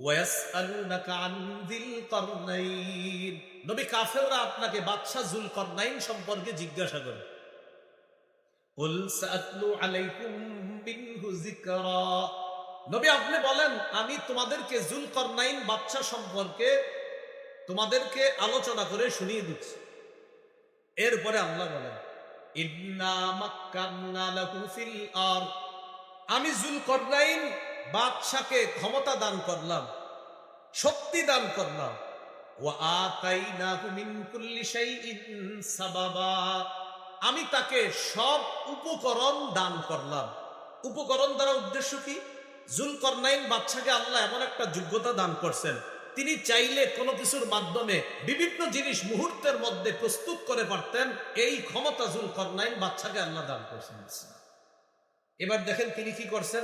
ওয়াসআলুনাকা আন যিল করনাইন, নবী কাফেররা আপনাকে বাদশা যুলকরনাইন সম্পর্কে জিজ্ঞাসা করে। কুল সাআতলু আলাইকুম মিনহু যিকরা, নবী আপনি বলেন আমি তোমাদেরকে যুলকরনাইন বাদশা সম্পর্কে তোমাদেরকে আলোচনা করে শুনিয়ে দিচ্ছি। এরপরে আল্লাহ বলেন ইন্না মাক্কান্না লাহু ফিল আরদ, আমি যুলকরনাইন বাদশাকে ক্ষমতা দান করলাম, শক্তি দান করলাম। ওয়া আতাইনাহু মিন কুল্লি শাইইন সাবাবা, আমি তাকে সব উপকরণ দান করলাম। উপকরণ দ্বারা উদ্দেশ্য কি? যুলকরনাইন বাদশাকে আল্লাহ এমন একটা যোগ্যতা দান করছেন, তিনি চাইলে কোনো কিছুর মাধ্যমে বিভিন্ন জিনিস মুহূর্তের মধ্যে প্রস্তুত করে পারতেন। এই ক্ষমতা যুলকরনাইন বাদশাকে আল্লাহ দান করছেন। এবার দেখেন তিনি কি করছেন,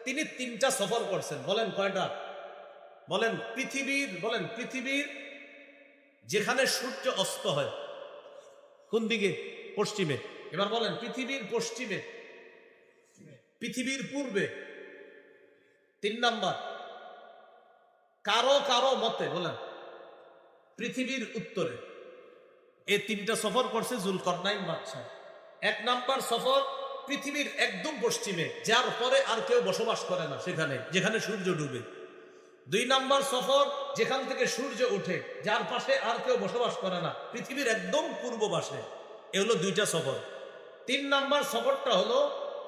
তিনি 3টা সফর করছেন। বলেন কয়টা? বলেন পৃথিবীর যেখানে সূর্য অস্ত হয় কোন দিকে? পশ্চিমে। এবার বলেন পৃথিবীর পশ্চিমে, পৃথিবীর পূর্বে। 3 নাম্বার কারো মতে বলেন পৃথিবীর উত্তরে। এই 3টা সফর করছে যুলকরনাইন বাদশা। 1 নাম্বার সফর পৃথিবীর একদম পশ্চিমে, যার পরে আর কেউ বসবাস করে না, সেখানে যেখানে সূর্য ডুবে। 2 নাম্বার সফর যেখান থেকে সূর্য ওঠে, যার পাশে আর কেউ বসবাস করে না, পৃথিবীর একদম পূর্ব পাশে। এ হলো 2টা সফর। 3 নাম্বার সফরটা হলো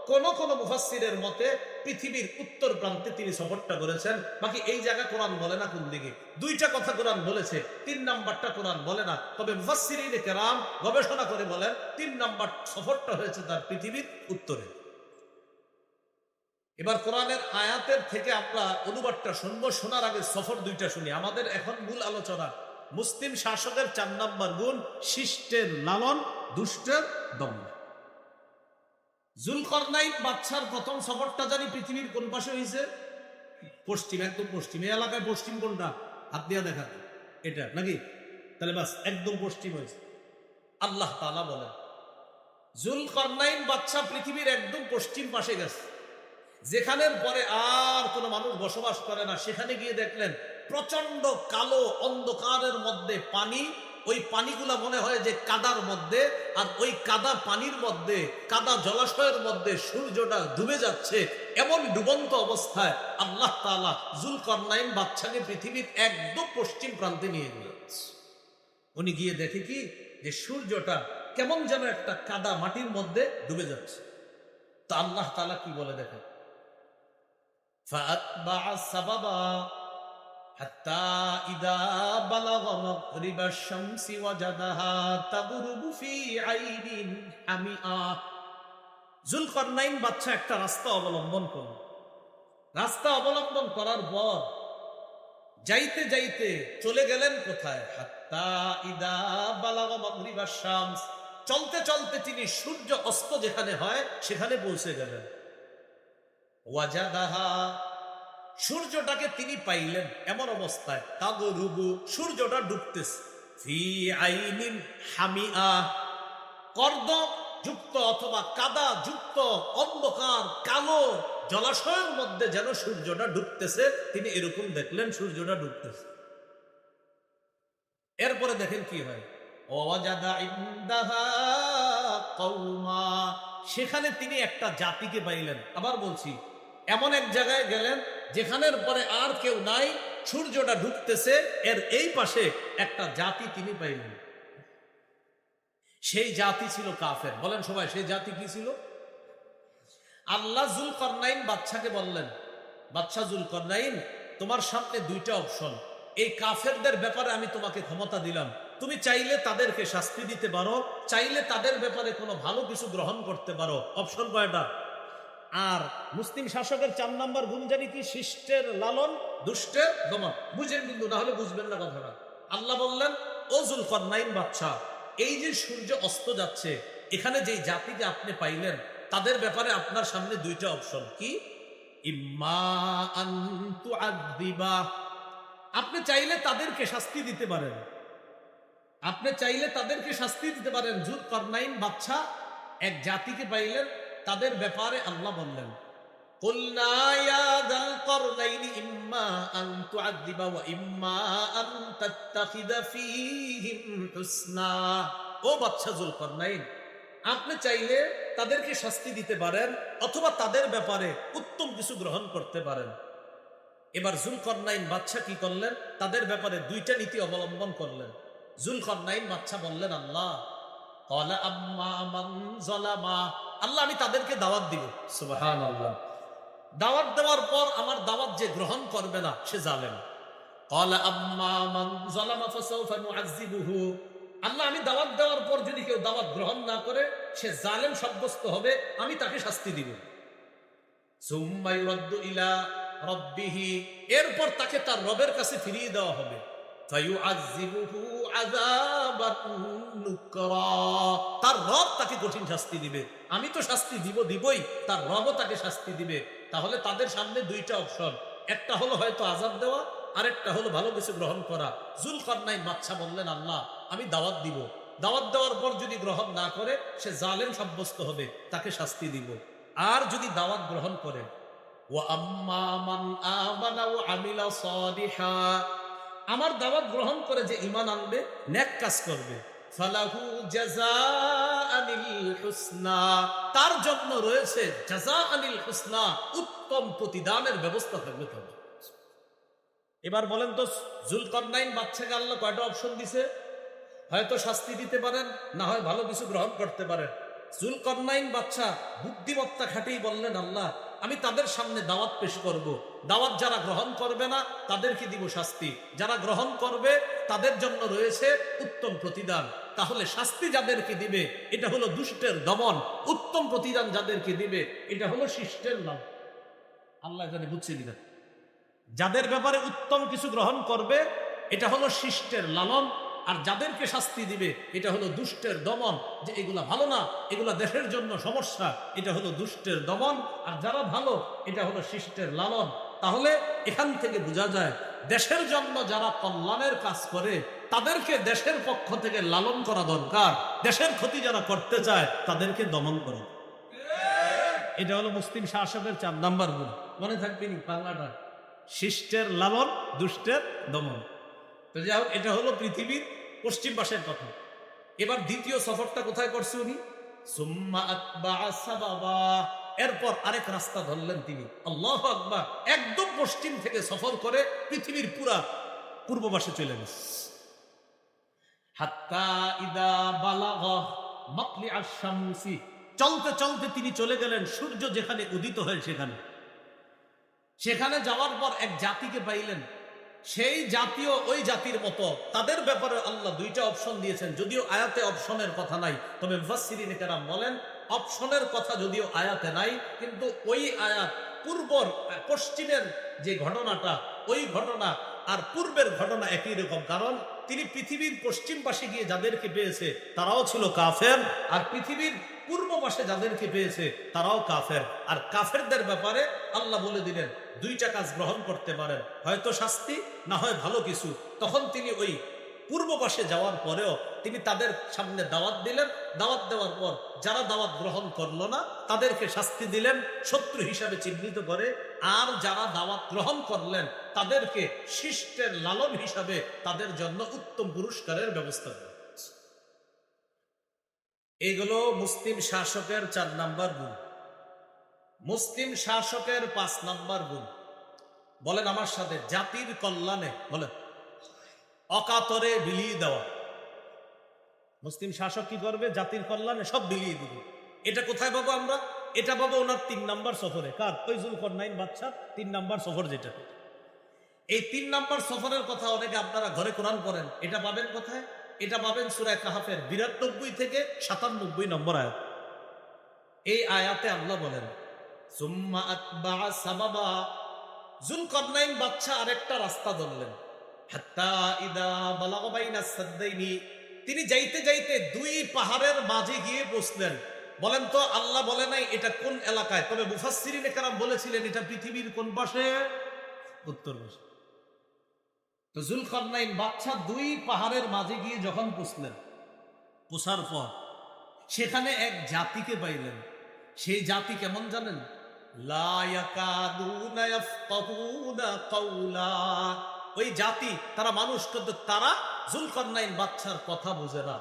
কোন মুফাসসিরের মতে পৃথিবীর উত্তর প্রান্তে তিনি সফরটা করেছেন। বাকি এই জায়গা কোরআন বলে না কোন দিকে। 2টা কথা কোরআন বলেছে, 3 নাম্বারটা কোরআন বলে না। তবে মুফাসসিরিনে কেরাম গবেষণা করে বলেন 3 নাম্বার সফরটা হয়েছে তার পৃথিবীর উত্তরে। এবার কোরআনের আয়াতের থেকে আমরা অনুবাদটা শুনবো, শোনার আগে সফর 2টা শুনি। আমাদের এখন মূল আলোচনা মুসলিম শাসকের 4 নাম্বার গুণ, শিষ্টের লালন, দুষ্টের দমন। যুলকরনাইন বাদশার প্রথম সফরটা জানি পৃথিবীর কোন পাশে হয়েছে? পশ্চিম, একদম পশ্চিম। এই এলাকায় পশ্চিম কোনটা? হাত দিয়া দেখা, এটা নাকি? তাহলে বাস একদম পশ্চিম হয়েছে। আল্লাহ তাআলা বলেন যুলকরনাইন বাদশা পৃথিবীর একদম পশ্চিম পাশে গেছে, যেখানের পরে আর কোনো মানুষ বসবাস করে না। সেখানে গিয়ে দেখলেন প্রচন্ড কালো অন্ধকারের মধ্যে পানি। ওই পানিগুলা মনে হয় যে কাদার মধ্যে, আর ওই কাদা পানির মধ্যে, কাদা জলাশয়ের মধ্যে সূর্যটা ডুবে যাচ্ছে। এমন ডুবন্ত অবস্থায় আল্লাহ তাআলা যুলকরনাইন বাদশাকে পৃথিবীর একদম পশ্চিম প্রান্তে নিয়ে গেছে। উনি গিয়ে দেখে কি যে সূর্যটা কেমন যেন একটা কাদা মাটির মধ্যে ডুবে যাচ্ছে। তা আল্লাহ তাআলা কি বলে দেখেন, فأتبع سببا حتى إذا بلغ مغرب الشمس وجدها تغرب في عين حمئة। যুলকরনাইন বাদশা একটা রাস্তা অবলম্বন করল। রাস্তা অবলম্বন করার পর যাইতে যাইতে চলে গেলেন কোথায়? হাত্তা ইদা বালাগা মাগরিবাশ শামস, চলতে চলতে তিনি সূর্য অস্ত যেখানে হয় সেখানে পৌঁছে গেলেন। ওয়াজাদাহা, সূর্যটাকে তিনি পাইলেন এমন অবস্থায়, তাগরুবু, সূর্যটা ডুবতেছে, ফি আইনিন হামিআ, কর্দ যুক্ত অথবা কাদা যুক্ত অন্ধকার কালো জলাশয়ের মধ্যে যেন সূর্যটা ডুবতেছে। তিনি এরকম দেখলেন সূর্যটা ডুবতেছে। এরপরে দেখেন কি হয়, ওয়াজাদা ইনদাহা কওমা, সেখানে তিনি একটা জাতিকে পাইলেন। আবার বলছি, এমন এক জায়গায় গেলেন যেখানের পরে আর কেউ নাই, সূর্যটা ঢুকতেছে, এর এই পাশে একটা জাতি তিনি পাইলেন। সেই জাতি ছিল কাফের। বলেন সবাই, সেই জাতি কি ছিল? আল্লাহ যুলকরনাইন বাদশাকে বললেন, বাদশা যুলকরনাইন, তোমার সামনে 2টা অপশন। এই কাফেরদের ব্যাপারে আমি তোমাকে ক্ষমতা দিলাম, তুমি চাইলে তাদেরকে শাস্তি দিতে পারো, চাইলে তাদের ব্যাপারে কোনো ভালো কিছু গ্রহণ করতে পারো। অপশন কয়টা? আর মুসলিম শাসকের 4 নাম্বার গুণ জানি কি? শিষ্টের লালন, দুষ্টের দমন। বুঝেন কিন্তু, না হলে বুঝবেন না কথাটা। আল্লাহ বললেন, ও যুলকরনাইন বাদশা, এই যে সূর্য অস্ত যাচ্ছে, এখানে যেই জাতিকে আপনি পাইলেন, তাদের ব্যাপারে আপনার সামনে 2টা অপশন। কি? ইম্মা আন তুআযিবা, আপনি চাইলে তাদেরকে শাস্তি দিতে পারেন, আপনি চাইলে তাদেরকে শাস্তি দিতে পারেন। যুলকরনাইন বাদশা এক জাতিকে পাইলেন, তাদের ব্যাপারে আল্লাহ বললেন, কুলনা ইয়া যাল করনাইনি ইম্মা আন তুআযযিবা ওয়া ইম্মা আন তাত্তাখিযা ফীহিম হুসনা। ও বাদশা যুলকারনাইন, আপনি চাইলে তাদেরকে শাস্তি দিতে পারেন অথবা তাদের ব্যাপারে উত্তম কিছু গ্রহণ করতে পারেন। এবার যুলকারনাইন বাদশা কি করলেন? তাদের ব্যাপারে দুইটা নীতি অবলম্বন করলেন। যুলকারনাইন বাদশা বললেন, আল্লাহ ক্বালা আম্মা মান যালামা, আল্লাহ আমি তাদেরকে দাওয়াত দিব। সুবহানাল্লাহ। দাওয়াত দেওয়ার পর আমার দাওয়াত যে গ্রহণ করবে না সে জালেম। ক্বালা আম্মা মান যালামা ফাসাউফা নুআযযিবুহু, আল্লাহ আমি দাওয়াত দেওয়ার পর যদি কেউ দাওয়াত গ্রহণ না করে সে জালেম সাব্যস্ত হবে, আমি তাকে শাস্তি দিব। সুম্মা ইউরাদ্দু ইলা রাব্বিহি, এরপর তাকে তার রবের কাছে ফিরিয়ে দেওয়া হবে। ফায়ুআযযিবুহু আযাবান নুকরা, তার রব তাকে কঠিন শাস্তি দিবে। আমি তো শাস্তি দিবই, তার রবও তাকে শাস্তি দিবে। তাহলে তাদের সামনে দুইটা অপশন, একটা হলো হয়তো আযাব দেওয়া, আরেকটা হলো ভালো কিছু গ্রহণ করা। যুলকারনাইন বাদশা বললেন, আল্লাহ আমি দাওয়াত দিব, দাওয়াত দেওয়ার পর যদি গ্রহণ না করে সে জালেম সাব্যস্ত হবে, তাকে শাস্তি দিব। আর যদি দাওয়াত গ্রহণ করে, ওয়া আম্মা মান আমানা ওয়া আমিলা সালিহা, আমার দাওয়াত গ্রহণ করে যে ঈমান আনবে, নেক কাজ করবে, ফালাহু জাযাআনিল হুসনা, তার জন্য রয়েছে জাযাআনিল হুসনা, উত্তম প্রতিদানের ব্যবস্থা থাকবে তার। এবার বলেন তো, যুলকারনাইন বাদশাকে আল্লাহ কয়টা অপশন দিছে? হয়তো শাস্তি দিতে পারেন, না হয় ভালো কিছু গ্রহণ করতে পারেন। যুলকারনাইন বাদশা বুদ্ধিমত্তা খাটিয়ে বললেন, আল্লাহ আমি তাদের সামনে দাওয়াত পেশ করব। দাওয়াত যারা গ্রহণ করবে না তাদেরকে দিব শাস্তি, যারা গ্রহণ করবে তাদের জন্য রয়েছে উত্তম প্রতিদান। তাহলে শাস্তি যাদেরকে দিবে এটা হলো দুষ্টের দমন, উত্তম প্রতিদান যাদেরকে দিবে এটা হলো শিষ্টের নাম। আল্লাহ এখানে বুঝছে দিবেন, যাদের ব্যাপারে উত্তম কিছু গ্রহণ করবে এটা হলো শিষ্টের লালন, আর যাদেরকে শাস্তি দিবে এটা হলো দুষ্টের দমন, যে এগুলা ভালো না, এগুলা দেশের জন্য সমস্যা, এটা হলো দুষ্টের দমন। আর যারা ভালো এটা হলো শিষ্টের লালন। তাহলে এখান থেকে বোঝা যায় দেশের জন্য যারা কল্যাণের কাজ করে তাদেরকে দেশের পক্ষ থেকে লালন করা দরকার, দেশের ক্ষতি যারা করতে চায় তাদেরকে দমন করা। এটা হলো মুসলিম শাসকের 4 নাম্বার গুণ। মনে থাকবে নি বাংলাটা, শিষ্টের লালন, দুষ্টের দমন। তো যাই হোক, এটা হলো পৃথিবীর পশ্চিম পাশের কথা। এবার দ্বিতীয় সফরটা কোথায় করছে উনি? সুম্মা আতবাআ সাবাবা, এরপর আরেক রাস্তা ধরলেন তিনি। আল্লাহু আকবার, একদম পশ্চিম থেকে সফর করে পৃথিবীর পুরা পূর্ব পাশে চলে গেছে। হাত্তা ইদা বালাগা মাতলিআশ শামসি, চলতে চলতে তিনি চলে গেলেন সূর্য যেখানে উদিত হয় সেখানে। সেখানে যাওয়ার পর এক জাতিকে পাইলেন, সেই জাতীয় ওই জাতির মতো তাদের ব্যাপারে আল্লাহ দুইটা অপশন দিয়েছেন। যদিও আয়াতে অপশনের কথা নাই, তবে মুফাসসিরিন কেরাম বলেন অপশনের কথা যদিও আয়াতে নাই, কিন্তু ওই আয়াত পূর্বর পশ্চিমের যে ঘটনাটা, ওই ঘটনা আর পূর্বের ঘটনা একই রকম। কারণ তিনি পৃথিবীর পশ্চিম পাশে গিয়ে যাদেরকে পেয়েছে তারাও ছিল কাফের, আর পৃথিবীর পূর্ব পাশে যাদেরকে পেয়েছে তারাও কাফের। আর কাফেরদের ব্যাপারে আল্লাহ বলে দিলেন দুইটা কাজ গ্রহণ করতে পারেন, হয়তো শাস্তি, না হয় ভালো কিছু। তখন তিনি ওই পূর্ব পাশে যাওয়ার পরেও তিনি তাদের সামনে দাওয়াত দিলেন। দাওয়াত দেওয়ার পর যারা দাওয়াত গ্রহণ করলো না তাদেরকে শাস্তি দিলেন, শত্রু হিসাবে চিহ্নিত করে। আর যারা দাওয়াত গ্রহণ করলেন তাদেরকে শিষ্টের লালন হিসাবে তাদের জন্য উত্তম পুরস্কারের ব্যবস্থা দিলেন। এগুলো মুসলিম শাসকের 4 নাম্বার গুণ। মুসলিম শাসকের 5 নাম্বার গুণ, বলেন আমার সাথে, জাতির কল্যাণে, বলেন অকাতরে বিলিয়ে দেওয়া। মুসলিম শাসক কি করবে? জাতির কল্যাণে সব বিলিয়ে দিবে। এটা কোথায় পাবো আমরা? এটা পাবো ওনার 3 নাম্বার সফরে। কার? ওই যুলকারনাইন বাদশার 3 নাম্বার সফর। যেটা এই 3 নাম্বার সফরের কথা অনেকে আপনারা ঘরে কোরআন পড়েন, এটা পাবেন কোথায়? এটা পাবেন সূরা কাহফের 92 থেকে 97 নম্বর আয়াত। এই আয়াতে আল্লাহ বলেন সুম্মা আতবাআ সাবাবা, যুলকারনাইন বাদশা আরেকটা রাস্তা ধরলেন। হাত্তা ইদা বালাগা বাইনাস সাদদাইনি, তিনি যাইতে যাইতে 2 পাহাড়ের মাঝে গিয়ে বসলেন। বলেন তো আল্লাহ বলে নাই এটা কোন এলাকায়, তবে মুফাসসিরিনে কেরাম বলেছিলেন এটা পৃথিবীর কোন পাশে? উত্তর পাশে। তো যুলকারনাইন বাদশা 2 পাহাড়ের মাঝে গিয়ে যখন পৌঁছলেন, পৌঁছার পর সেখানে এক জাতিকে পাইলেন। সেই জাতি কেমন জানেন? লা ইয়াকাদুনা ইয়াফকাহুনা কাওলা। ওই জাতি তারা মানুষ, কিন্তু তারা যুলকারনাইন বাদশার কথা বুঝে না।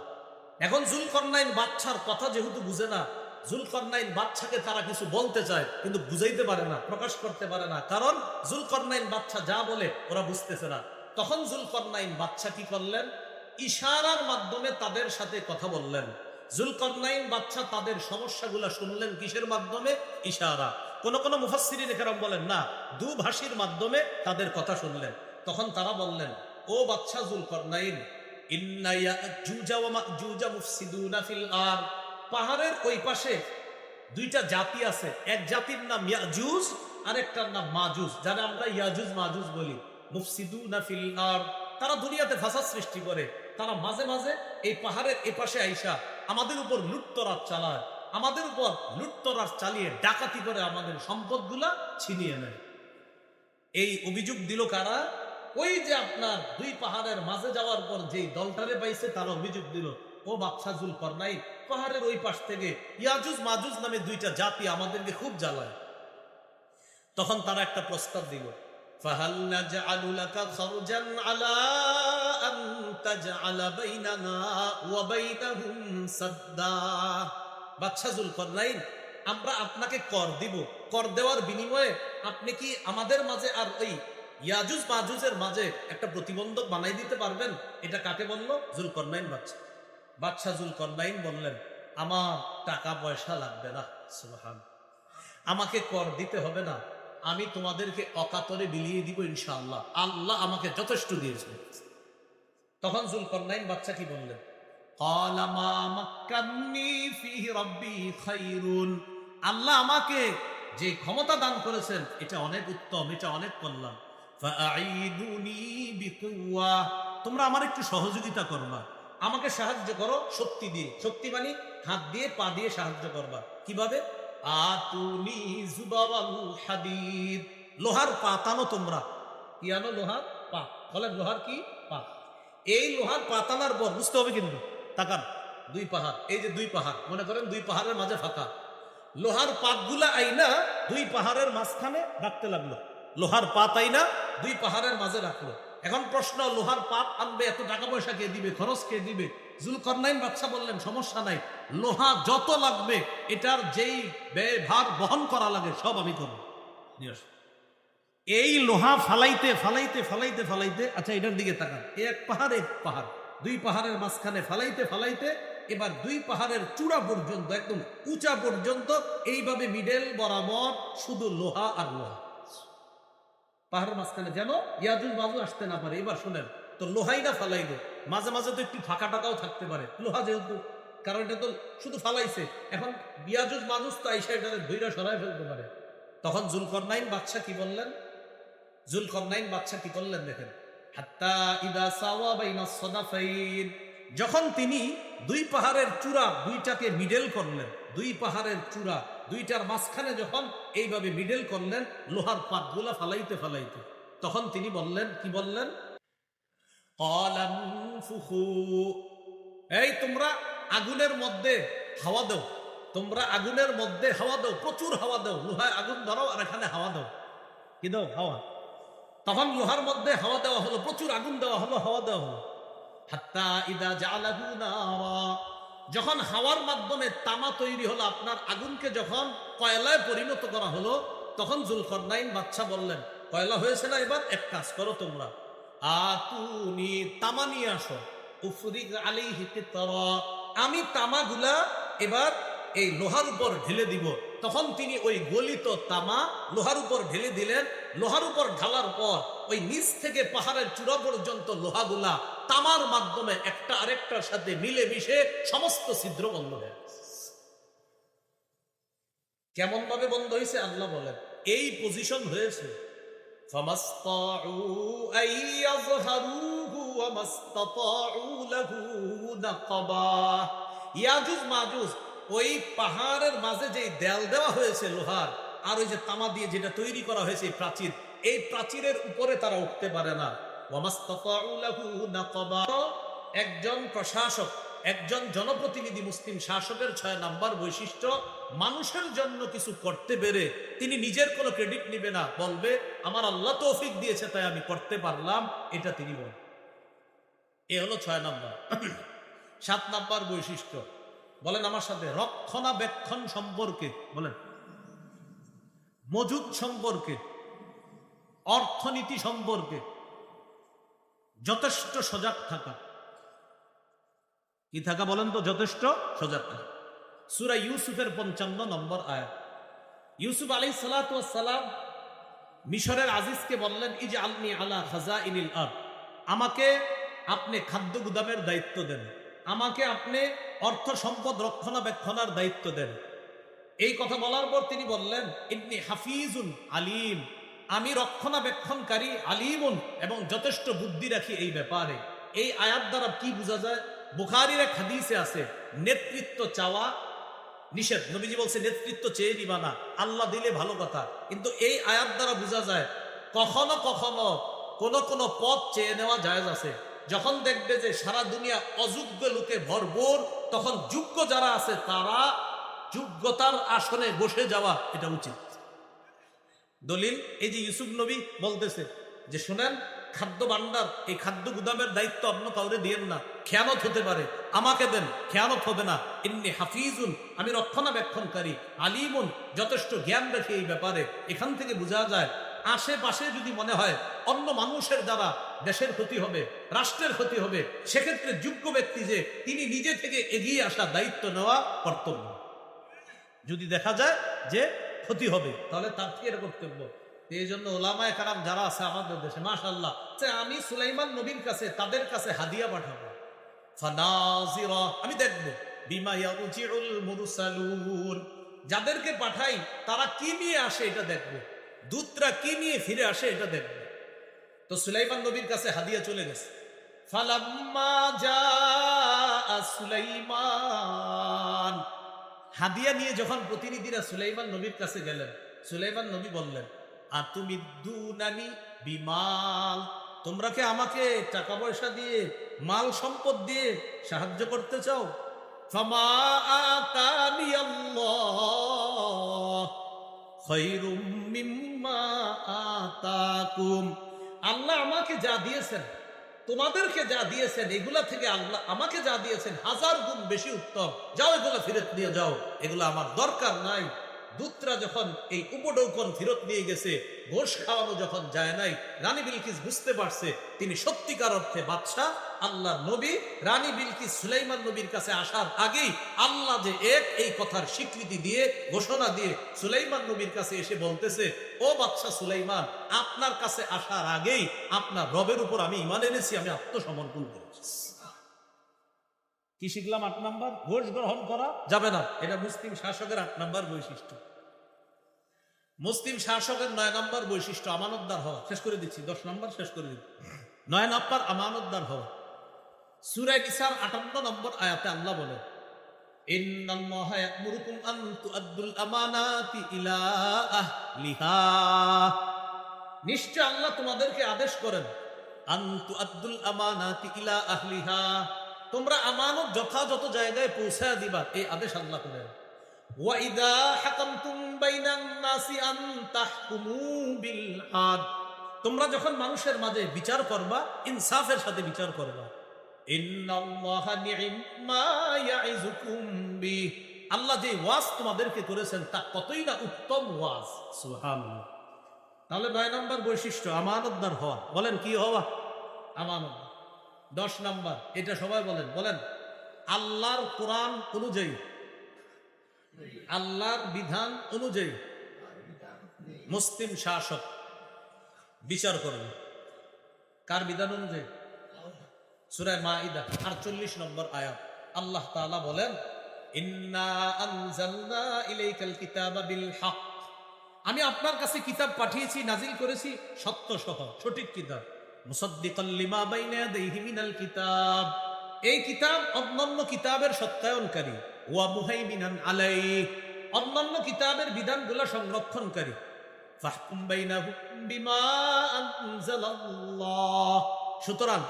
এখন যুলকারনাইন বাদশার কথা যেহেতু বুঝে না, যুলকারনাইন বাদশাকে তারা কিছু বলতে চায় কিন্তু বুঝাইতে পারে না, প্রকাশ করতে পারে না, কারণ যুলকারনাইন বাদশা যা বলে ওরা বুঝতেছে না। তখন যুলকারনাইন বাদশা কি করলেন? ইশারার মাধ্যমে তাদের সাথে কথা বললেন। যুলকারনাইন বাদশা তাদের সমস্যাগুলো শুনলেন কিসের মাধ্যমে? ইশারা। কোন কোন মুফাসসিরিন কেরাম বলেন না, দুভাষীর মাধ্যমে তাদের কথা শুনলেন। তখন তারা বললেন, ও বাদশা যুলকারনাইন, ইন্না ইয়াজুজা ওয়া মাজুজা মুফসিদুনা ফিল আরদ। পাহাড়ের ওই পাশে দুইটা জাতি আছে, এক জাতির নাম ইয়াজুজ, আরেকটার নাম মাজুজ, যারা আমরা ইয়াজুজ মাজুজ বলি। মুফসিদুনা ফিল আরদ, তারা দুনিয়াতে ফাসাদ সৃষ্টি করে। তারা মাঝে মাঝে এই পাহাড়ের এ পাশে আইসা আমাদের উপর লুটতরাজ চালায়, আমাদের উপর লুটতরাজ চালিয়ে ডাকাতি করে আমাদের সম্পদগুলা ছিনিয়ে নেয়। এই অভিযোগ দিল কারা? ওই যে আপনার দুই পাহাড়ের মাঝে যাওয়ার পর যেই দলটারে পাইছে তারা অভিযোগ দিল, ও বাদশা যুলকারনাইন, পাহাড়ের ওই পাশ থেকে ইয়াজুজ মাজুজ নামে দুইটা জাতি আমাদেরকে খুব জ্বালায়। তখন তারা একটা প্রস্তাব দিল, ফাহাল নাজআলু লাকা খারজান আলা আন তাজআলা বাইনানা ওয়া বাইনাহুম সাদ্দা। বাদশা যুলকারনাইন, আমরা আপনাকে কর দিব, কর দেওয়ার বিনিময়ে আপনি কি আমাদের মাঝে আর ওই ইয়াজুজ মাজুজের মাঝে একটা প্রতিবন্ধক বানাই দিতে পারবেন? এটা কাকে বলল? যুলকারনাইন বাদশা। বাদশা যুলকারনাইন বললেন, আমার টাকা পয়সা লাগবে না, সুবহান, আমাকে কর দিতে হবে না, আমি তোমাদেরকে অকাতরে বিলিয়ে দিব ইনশাআল্লাহ, আল্লাহ আমাকে যথেষ্ট দিয়েছেন। তখন যুলকারনাইন বাদশা কি বললেন? ক্বালা মা মাক্কান্নী ফীহি রাব্বী খায়রুন। আল্লাহ আমাকে যে ক্ষমতা দান করেছেন এটা অনেক উত্তম, এটা অনেক কল্যাণ। ফাআইদুনী বিকুওয়া, তোমরা আমার একটু সহযোগিতা করবা, আমাকে সাহায্য করো শক্তি দিয়ে। শক্তি মানে হাত দিয়ে পা দিয়ে সাহায্য করবা। কিভাবে? আতুনি জুবারাল হাদিদ, লোহার পা টানো তোমরা। কি আনো? লোহার পা। বলেন লোহার কি? পা। এই লোহার পা টানার পর বুঝতে হবে কিন্তু, তাকান, দুই পাহাড়, এই যে দুই পাহাড়, মনে করেন দুই পাহাড়ের মাঝে ফাঁকা, লোহার পাতগুলা আইনা দুই পাহাড়ের মাঝখানে রাখতে লাগলো। লোহার পাত আইনা দুই পাহাড়ের মাঝে রাখলো। এখন প্রশ্ন, লোহার পাত আনবে, এত টাকা পয়সা কে দিবে, খরচ কে দিবে? যুলকারনাইন বাদশা বললেন, সমস্যা নাই, লোহা যত লাগবে এটার যেই ব্যয়ভার বহন করা লাগে সব আমি করব। এই লোহা ফালাইতে ফালাইতে ফালাইতে ফালাইতে, আচ্ছা এটার দিকে তাকান, এক পাহাড় এক পাহাড়, দুই পাহাড়ের মাঝখানে ফালাইতে ফালাইতে এবার দুই পাহাড়ের চূড়া পর্যন্ত, একদম উঁচা পর্যন্ত, এইভাবে মিডল বরাবর শুধু লোহা আর লোহা। পাহাড়ের মাঝখানে যেন ইয়াজুজ মাজুজ আসতে না পারে। এবার শোনেন তো, লোহাই না ফালাইলো, মাঝে মাঝে তো একটু ফাঁকা টাকাও থাকতে পারে লোহা যেহেতু, কারণ এটা তো শুধু ফালাইছে, এখন ইয়াজুজ মাজুজ তো আইসা এটা ধৈর্য সরাই ফেলতে পারে। তখন যুলকারনাইন বাদশা কি বললেন? যুলকারনাইন বাদশা কি করলেন দেখেন, হাত্তা ইদা সাওয়া বাইনা সাদাফাইন, যখন তিনি দুই পাহাড়ের চূড়া দুইটাকে মিডল করলেন, দুই পাহাড়ের চূড়া দুইটার মাঝখানে যখন এইভাবে মিডল করলেন লোহার পাতগুলা ফালাইতে ফালাইতে, তখন তিনি বললেন, কি বললেন? এই তোমরা আগুনের মধ্যে হাওয়া দাও, তোমরা আগুনের মধ্যে হাওয়া দাও, প্রচুর হাওয়া দাও, লোহায় আগুন ধরো আর এখানে হাওয়া দাও। কি দাও? হাওয়া। তখন লোহার মধ্যে হাওয়া দেওয়া হলো, প্রচুর আগুন দেওয়া হলো, হাওয়া দেওয়া হলো। হাত্তা ইদা জালাহু নারা, যখন হাওয়ার মাধ্যমে তামা তৈরি হলো, আপনার আগুনকে যখন কয়লায় পরিণত করা হলো, তখন যুলকারনাইন বাদশা বললেন, কয়লা হয়েছে না, এবার এক কাজ করো তোমরা, আতুনি, তামা নিয়ে আসো, উফরিগ আলাইহি কিতরা, আমি তামাগুলা এবার এই লোহার উপর ঢেলে দিব। তখন তিনি ওই গলিত তামা লোহার উপর ঢেলে দিলেন। লোহার উপর ঢালার পর ওই নিচ থেকে পাহাড়ের চূড়া পর্যন্ত লোহাগুলা তামার মাধ্যমে একটা আরেকটার সাথে মিলে মিশে সমস্ত ছিদ্র বন্ধ হয়ে গেছে। কেমন ভাবে বন্ধ হয়েছে আল্লাহ বলেন, এই পজিশন হয়েছে। ফামাসতাউ আইয়াযহারুহু ওয়া মাসতাতাউ লাহু নাকাবা, ইয়াজুজ মাজুজ ওই পাহাড়ের মাঝে যে দেয়াল দেওয়া হয়েছে লোহার, আর ওই যে তামা দিয়ে যেটা তৈরি করা হয়েছে প্রাচীর, এই প্রাচীরের উপরে তারা উঠতে পারে না। ওয়া মাসতাতাউ লাহু নাকাবা, একজন প্রশাসক একজন জনপ্রতিনিধি মুসলিম শাসকের 6 নাম্বার বৈশিষ্ট্য, মানুষের জন্য কিছু করতে পেরে তিনি নিজের কোনো ক্রেডিট নিবে না, বলবে আমার আল্লাহ তৌফিক দিয়েছে তাই আমি করতে পারলাম, এটা তিনি বলেন। এ হলো 6 নাম্বার। 7 নাম্বার বৈশিষ্ট্য, বলেন আমার সাথে, রক্ষণাবেক্ষণ সম্পর্কে, বলেন মজুদ সম্পর্কে, অর্থনীতি সম্পর্কে যথেষ্ট সজাগ থাকা। কি থাকা বলেন তো? যথেষ্ট সজাগ থাকা। সূরা ইউসুফের 55 নম্বর আয়াত। ইউসুফ আলাইহিস সালাতু ওয়াস সালাম মিশরের আজিজকে বললেন, ইজআলনি আলা খাযাইনিল আরদ, আমাকে আপনি খাদ্য গুদামের দায়িত্ব দেন, আমাকে আপনি অর্থ সম্পদ রক্ষণাবেক্ষণের দায়িত্ব দেন। এই কথা বলার পর তিনি বললেন, ইন্নী হাফিজুন আলিম, আমি রক্ষণাবেক্ষণকারী, আলিমুন, এবং যথেষ্ট বুদ্ধি রাখি এই ব্যাপারে। এই আয়াত দ্বারা কি বোঝা যায়? বুখারীর এক হাদিসে আছে, নেতৃত্ব চাওয়া নিষেধ। নবীজি বলছে নেতৃত্ব চেয়ে নিবা না, আল্লাহ দিলে ভালো কথা। কিন্তু এই আয়াত দ্বারা বোঝা যায় কখনো কখনো কোন পদ চেয়ে নেওয়া জায়েজ আছে। যখন দেখবে যে সারা দুনিয়া অযোগ্য লোকে ভরপুর, তখন যোগ্য যারা আছে তারা যোগ্যতার আসনে বসে যাওয়া এটা উচিত। দলিল এই যে ইউসুফ নবী বলতেছে যে শুনেন, খাদ্য ভান্ডার, এই খাদ্য গুদামের দায়িত্ব অন্য কাউরে দিয়েন না, খেয়ানত হতে পারে, আমাকে দেন, খেয়ানত হবে না। ইন্নী হাফিজুন, আমি রক্ষণাবেক্ষণকারী, আলিমুন, যথেষ্ট জ্ঞান রাখি এই ব্যাপারে। এখান থেকে বোঝা যায় আশেপাশে যদি মনে হয় অন্য মানুষের দ্বারা দেশের ক্ষতি হবে, রাষ্ট্রের ক্ষতি হবে, সেক্ষেত্রে যোগ্য ব্যক্তি যে তিনি নিজে থেকে এগিয়ে আসা, দায়িত্ব নেওয়া কর্তব্য। যদি দেখা যায় যে ক্ষতি হবে তাহলে তার থেকে এটা কর্তব্য। এই জন্য ওলামায়ে কেরাম যারা আছে আমাদের দেশে, মাশাআল্লাহ, যে আমি সুলাইমান নবীর কাছে, তাদের কাছে হাদিয়া পাঠাবো, ফানাজিরা, আমি দেখবো, বিমা ইয়ারজিউল মুরসালুন, যাদেরকে পাঠাই তারা কি নিয়ে আসে এটা দেখবো, দূতরা কি নিয়ে ফিরে আসে এটা দেখবো। তো সুলাইমান নবীর কাছে হাদিয়া চলে গেছে। ফালাম্মা জাআ সুলাইমান, হাদিয়া নিয়ে যখন প্রতিনিধিরা সুলাইমান নবীর কাছে গেলেন, সুলাইমান নবী বললেন, আতুমিদ্দুনানি বিমাল, তোমরা কি আমাকে টাকা পয়সা দিয়ে, মাল সম্পদ দিয়ে সাহায্য করতে চাও? ফামা আতানি আল্লাহ খায়রুম মিম্মা আতাকুম, আল্লাহ আমাকে যা দিয়েছেন, তোমাদেরকে যা দিয়েছেন, এগুলা থেকে আল্লাহ আমাকে যা দিয়েছেন 1000 গুণ বেশি উত্তম, যাও এগুলা ফেরত নিয়ে যাও, এগুলো আমার দরকার নাই। দূতরা যখন এই উপঢৌকন ফেরত নিয়ে গেছে, ঘোষ খাওয়ানো যখন যায় নাই, রানী বিলকিস বুঝতে পারছে তিনি সত্যিকার অর্থে বাদশাহ, আল্লাহর নবী। রানী বিলকিস সুলাইমান নবীর কাছে আসার আগেই আল্লাহ যে এক, এই কথার স্বীকৃতি দিয়ে, ঘোষণা দিয়ে সুলাইমান নবীর কাছে এসে বলতেছে, ও বাদশাহ সুলাইমান, আপনার কাছে আসার আগেই আপনার রবের উপর আমি ঈমান এনেছি, আমি আত্মসমর্পণ করেছি। কি শিখলাম? 8 নাম্বার, ঘোষ গ্রহণ করা যাবে না, এটা মুসলিম শাসকের 8 নাম্বার বৈশিষ্ট্য। মুসলিম শাসকের 9 নাম্বার বৈশিষ্ট্য আমানতদার হওয়া। শেষ করে দিচ্ছি, 10 নাম্বার শেষ করে দিচ্ছি। 9 নাম্বার আমানতদার হওয়া। সূরা নিসার 58 নম্বর আয়াতে আল্লাহ বলে, ইন্নাল্লাহা ইয়া'মুরুকুম আন তু'আদ্দুল আমানাতি ইলা আহলিহা, নিশ্চয় আল্লাহ তোমাদেরকে আদেশ করেন, আন তু'আদ্দুল আমানাতি ইলা আহলিহা, তোমরা আমানত যথাযথ জায়গায় পৌঁছায় দিবা, এই আদেশ আল্লাহ করেন। ওয়া ইযা হাকামতুম বাইনান নাসি আন তাহকুমু বিল আদ, তোমরা যখন মানুষের মাঝে বিচার করবা, ইনসাফের সাথে বিচার করবা। ইন্নাল্লাহা নি'মা ইয়া'iযুকুম বিহি, আল্লাহ যে ওয়াজ তোমাদেরকে করেছেন তা কতই না উত্তম ওয়াজ। সুবহানাল্লাহ। তাহলে 9 নাম্বার বৈশিষ্ট্য আমানতদার হওয়া। বলেন কি হওয়া? আমানত। 10 নাম্বার, এটা সবাই বলেন, বলেন আল্লাহর কোরআন অনুযায়ী, আল্লাহর বিধান অনুযায়ী মুসলিম শাসক বিচার করবে। কার বিধান অনুযায়ী? সূরা মাইদা 48 নম্বর আয়াত আল্লাহ তাআলা বলেন, ইন্না আনজালনা ইলাইকাল কিতাবা বিল হক, আমি আপনার কাছে কিতাব পাঠিয়েছি, নাজিল করেছি সত্য সহ, সঠিক কিতাব। মুসাদ্দিকাল লিমা বাইনা ইয়াদাইহি মিনাল কিতাব, এই কিতাব অন্যান্য কিতাবের সত্যায়নকারী। ওয়া মুহাইমিনান আলাইহি, অন্যান্য কিতাবের বিধানগুলো সংরক্ষণকারী। ফাহকুম বাইনাহুম বিমা আনজালাল্লাহ, সুতরাং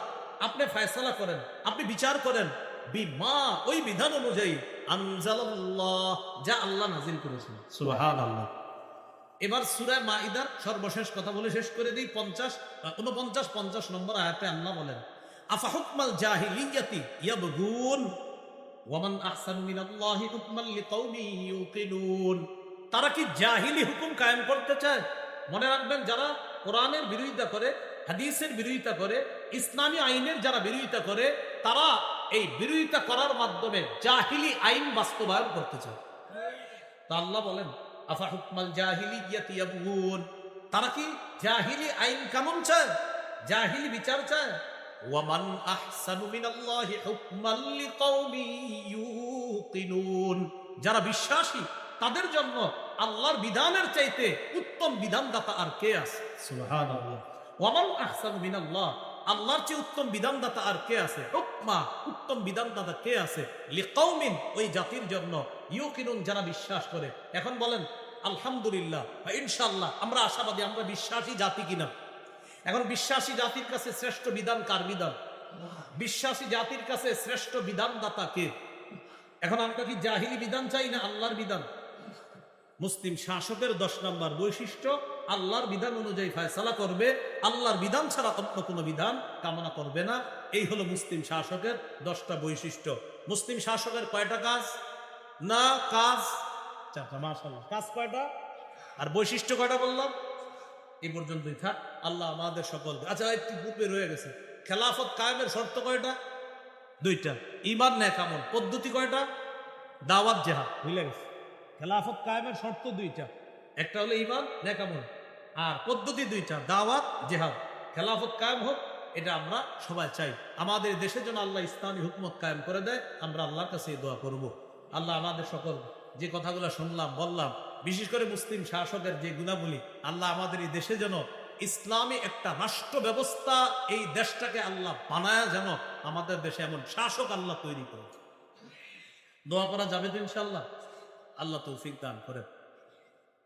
আপনি ফয়সালা করেন, আপনি বিচার করেন বিমা, ওই বিধান অনুযায়ী আনজালাল্লাহ, যা আল্লাহ নাজিল করেছেন। সুবহানাল্লাহ। এবার সূরা মাইদার সর্বশেষ কথা বলে শেষ করে দিই। 49 নম্বর আয়াতে আল্লাহ বলেন, আফা হুকমাল জাহিলিয়াতি ইয়াবগুন ওয়া মান আহসানু মিনাল্লাহি হুকমান লিকাওমিন ইউকিনুন। তারা কি জাহিলি হুকুম কায়েম করতে চায়? মনে রাখবেন, যারা কোরআনের বিরোধিতা করে, হাদিসের বিরোধিতা করে, ইসলামী আইনের যারা বিরোধিতা করে, তারা এই বিরোধিতা করার মাধ্যমে জাহিলি আইন বাস্তবায়ন করতে চায়। তা আল্লাহ বলেন, আফা হুকমাল জাহিলিয়াতি ইয়াবগুন, তারা কি জাহিলি আইন কানুন চায়, জাহিলি বিচার চায়? ওয়া মান আহসানু মিনাল্লাহি হুকমান লিকাওমিন ইউকিনুন, যারা বিশ্বাসী তাদের জন্য আল্লাহর বিধানের চাইতে উত্তম বিধানদাতা আর কে আছে? সুবহানাল্লাহ। ওয়া মান আহসানু মিনাল্লাহ, আল্লাহর চেয়ে উত্তম বিধানদাতা আর কে আছে? হুকমা, উত্তম বিধানদাতা কে আছে? লিকাওমিন, ওই জাতির জন্য, ইউকিনুন, যারা বিশ্বাস করে। এখন বলেন আলহামদুলিল্লাহ বা ইনশাআল্লাহ আমরা আশাবাদী, আমরা বিশ্বাসী জাতি কিনা? এখন বিশ্বাসী জাতির কাছে শ্রেষ্ঠ বিধান কার বিধান? বিশ্বাসী জাতির কাছে শ্রেষ্ঠ বিধানদাতা কে? এখন আমরা কি জাহিলি বিধান চাই না আল্লাহর বিধান? মুসলিম শাসকের 10 নম্বর বৈশিষ্ট্য, আল্লাহর বিধান অনুযায়ী ফয়সালা করবে, আল্লাহর বিধান ছাড়া অন্য কোনো বিধান কামনা করবে না। এই হলো মুসলিম শাসকের 10টা বৈশিষ্ট্য। মুসলিম শাসকের কয়টা কাজ? না কাজ 4টা। মাশাআল্লাহ, কাজ কয়টা আর বৈশিষ্ট্য কয়টা বললাম? এই পর্যন্তই থাক। আল্লাহ আমাদের সকল, আচ্ছা একটু পূর্বে রয়ে গেছে, খেলাফত কায়েমের শর্ত কয়টা? 2টা। ঈমান নেক আমল পদ্ধতি কয়টা? দাওয়াত জিহাদ। ভুলে গেছে, খেলাফত কায়েমের শর্ত 2টা, একটা হলো ঈমান নেক আমল, আর পদ্ধতি 2টা, দাওয়াত জিহাদ। খেলাফত কায়েম হোক, এটা আমরা সবাই চাই। আমাদের দেশে যেন আল্লাহ ইসলামী হুকুমত কায়েম করে দেয়, আমরা আল্লাহর কাছে এই দোয়া করব। আল্লাহ আমাদের সকল যে কথাগুলো শুনলাম বললাম, বিশেষ করে মুসলিম শাসকের যে গুণাবলী, আল্লাহ আমাদের এই দেশে যেন ইসলামী একটা রাষ্ট্র ব্যবস্থা, এই দেশটাকে আল্লাহ বানায়, যেন আমাদের দেশে এমন শাসক আল্লাহ তৈরি করে। দোয়া করা যাবে তো ইনশাআল্লাহ? আল্লাহ তৌফিক দান করেন।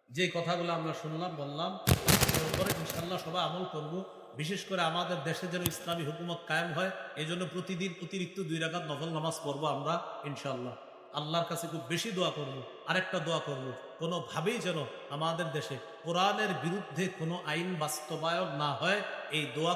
যে কথাগুলো আমরা শুনলাম বললাম, পরে ইনশাআল্লাহ সবাই আমল করব। বিশেষ করে আমাদের দেশে যেন ইসলামী হুকুমত কায়েম হয়, এই জন্য প্রতিদিন অতিরিক্ত 2 রাকাত নফল নামাজ পড়বো আমরা ইনশাআল্লাহ। আল্লাহর কাছে খুব বেশি দোয়া করব। আরেকটা দোয়া করব, কোনোভাবেই যেন আমাদের দেশে কোরআনের বিরুদ্ধে কোনো আইন বাস্তবায়ন না হয়, এই দোয়া